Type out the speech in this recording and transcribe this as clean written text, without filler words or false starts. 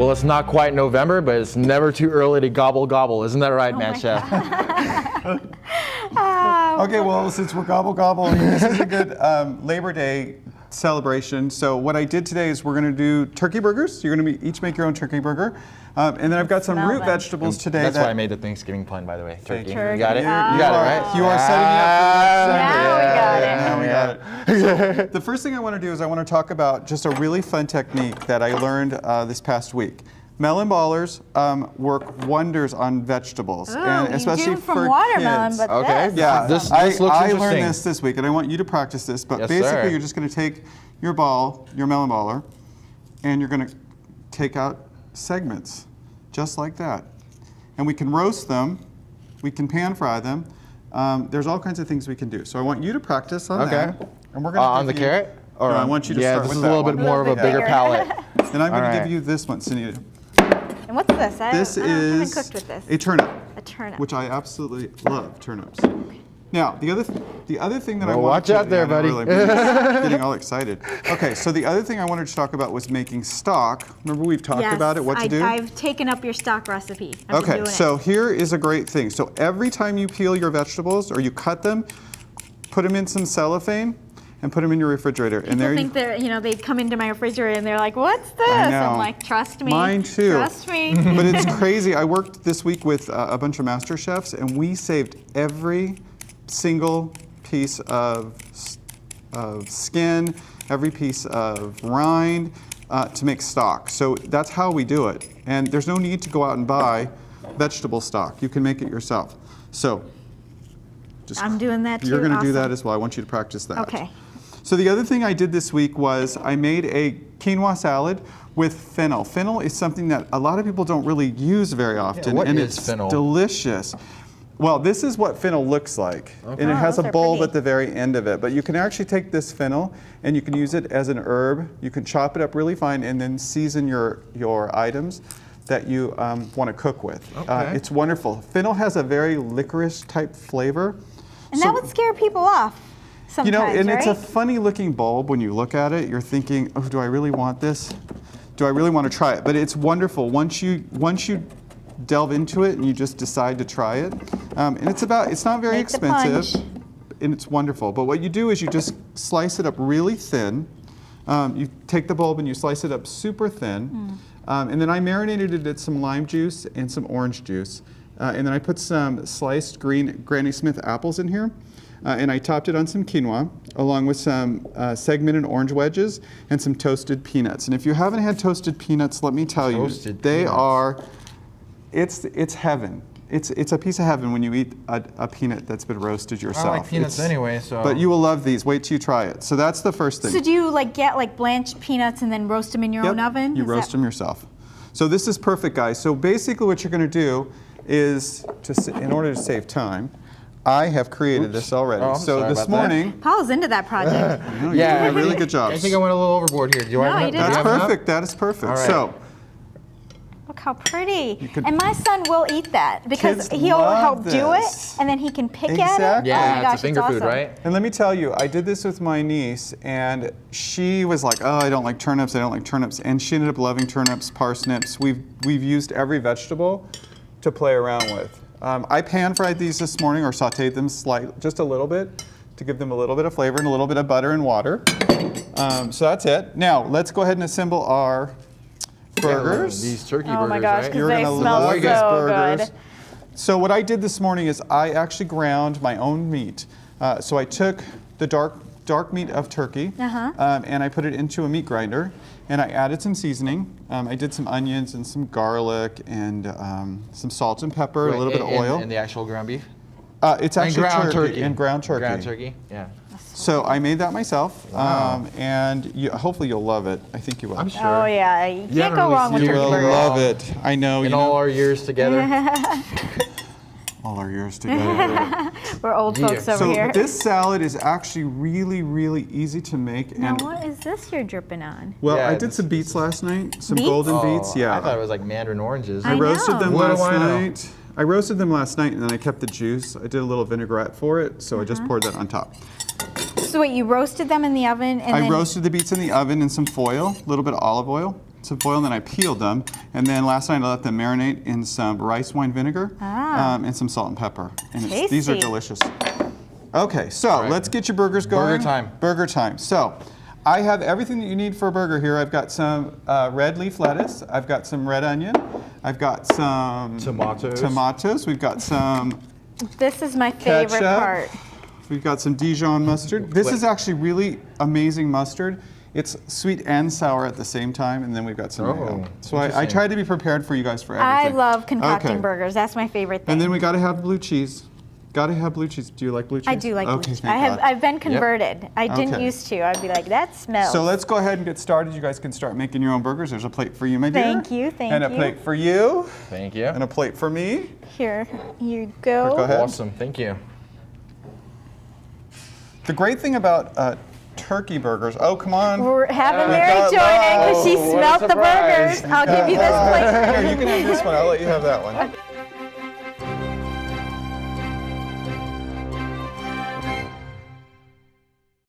Well, it's not quite November, but it's never too early to gobble gobble. Isn't that right, Mad Chef? Okay, well, since we're gobble gobble, this is a good Labor Day celebration. So what I did today is we're going to do turkey burgers. You're going to each make your own turkey burger. And then I've got some root vegetables today. That's why I made the Thanksgiving pun, by the way. Turkey. you. You got it? You You got it, right? You are setting me up for Now we got it. Now we got it. The first thing I want to do is I want to talk about just a really fun technique that I learned this past week. Melon ballers work wonders on vegetables, and especially from for watermelon, kids. but Okay. this. Yeah, This I looks learned interesting. this week, and I want you to practice this. But Yes, basically, sir. you're just going to take your ball, your melon baller, and you're going to take out segments, just like that. And we can roast them, we can pan fry them. There's all kinds of things we can do. So I want you to practice on that. And we're going to On the carrot? No, I want you to yeah, start this with is that a little one. bit more of a bigger bigger. palette. And I'm going All to right. give you this one, Sunita. And what's this? This I haven't is cooked with this. a turnip, A turnip. which I absolutely love turnips. Now, the other thing that I Well, wanted watch to, out there, yeah, I know, buddy. really, I'm getting all excited. Okay, so the other thing I wanted to talk about was making stock. Remember we've talked about it, what to do? I've taken up your stock recipe. I've been Okay, doing so here is a great thing. So every time you peel your vegetables or you cut them, put them in some cellophane and put them in your refrigerator. And People there think they're, they come into my refrigerator and they're like, what's this? know. I'm like, trust me. Mine too. Trust me. But it's crazy. I worked this week with a bunch of master chefs, and we saved every single piece of skin, every piece of rind to make stock. So that's how we do it. And there's no need to go out and buy vegetable stock. You can make it yourself. So just, I'm doing that too. You're going to do Awesome. that as well. I want you to practice that. Okay. So the other thing I did this week was I made a quinoa salad with fennel. Fennel is something that a lot of people don't really use very often, what and is it's fennel? delicious. Well, this is what fennel looks like, and it Oh, has a those are bulb pretty. at the very end of it. But you can actually take this fennel and you can use it as an herb. You can chop it up really fine and then season your items that you want to cook with. Okay. It's wonderful. Fennel has a very licorice type flavor. And So- that would scare people off sometimes, and right? it's a funny looking bulb when you look at it. You're thinking, oh, do I really want this? Do I really want to try it? But it's wonderful once you delve into it and you just decide to try it. And it's not very Make the expensive, punch. and it's wonderful. But what you do is you just slice it up really thin. You take the bulb and you slice it up super thin. And then I marinated it in some lime juice and some orange juice. And then I put some sliced green Granny Smith apples in here. And I topped it on some quinoa, along with some segmented orange wedges and some toasted peanuts. And if you haven't had toasted peanuts, let me tell you, Toasted they peanuts. are, it's heaven. It's a piece of heaven when you eat a peanut that's been roasted yourself. I like peanuts anyway, so. But you will love these. Wait till you try it. So that's the first thing. So do you get blanched peanuts and then roast them in your own oven? You Is roast that- them yourself. So this is perfect, guys. So basically what you're going to do is, in order to save time, I have created this already. Oh, I'm so sorry this about that. morning, Paul's into that project. you Yeah, did a really good job. I think I went a little overboard here. Do I No, have you enough? did Do That's have enough? perfect. That is perfect. All right. So Look how pretty. could- And my son will eat that because Kids he'll love help do it this. and then he can pick at Exactly. it. Oh my Yeah, gosh, it's a finger awesome. food, right? And let me tell you, I did this with my niece, and she was like, "Oh, I don't like turnips. I don't like turnips." And she ended up loving turnips, parsnips. We've used every vegetable to play around with. I pan fried these this morning, or sautéed them just a little bit, to give them a little bit of flavor and a little bit of butter and water. So that's it. Now let's go ahead and assemble our burgers. These turkey Oh burgers, my gosh, right? because You're they gonna smell love so these burgers. good. So what I did this morning is I actually ground my own meat. So I took the dark meat of turkey and I put it into a meat grinder and I added some seasoning. I did some onions and some garlic and some salt and pepper, a little bit of oil. And the actual ground beef? It's actually and ground turkey. and ground turkey. Ground turkey, yeah. So I made that myself, Wow. and hopefully you'll love it. I think you will. I'm sure. Oh yeah, you can't haven't go really wrong with seen You turkey will burgers. love it. I know. In all our years together. all our years together. We're old folks over So here. this salad is actually really, really easy to make. Now And what is this you're dripping on? well, Yeah, I did this some beets last night, some Beets? golden Oh, beets. Yeah, I thought it was like mandarin oranges. I roasted know. them What do last I know? night. I roasted them last night, and then I kept the juice. I did a little vinaigrette for it, so I just poured that on top. So wait, you roasted them in the oven and I then roasted the beets in the oven in some foil, a little bit of olive oil. some foil, and then I peeled them. And then last night I let them marinate in some rice wine vinegar and some salt and pepper. And these are Tasty. delicious. Okay, so let's get your burgers going. Burger time. Burger time. So I have everything that you need for a burger here. I've got some red leaf lettuce. I've got some red onion. I've got some tomatoes. We've got some This is my favorite ketchup. part. We've got some Dijon mustard. This is actually really amazing mustard. It's sweet and sour at the same time, and then we've got some mayo. So I interesting. tried to be prepared for you guys for I everything. love concocting Okay. burgers. That's my favorite thing. And then we got to have blue cheese. Got to have blue cheese. Do you like blue cheese? I do like blue Okay, cheese. thank God. I've been converted. I didn't Okay. used to. I'd be like, that smells. So let's go ahead and get started. You guys can start making your own burgers. There's a plate for you, my dear. Thank you, thank And a you. plate for you. Thank you. And a plate for me. Here you go. Go ahead. Awesome. Thank you. The great thing about turkey burgers. Oh, come on. We're having We Mary got join in because she love. What a smelled the surprise. burgers. I'll give you this plate. Here, you can have this one. I'll let you have that one.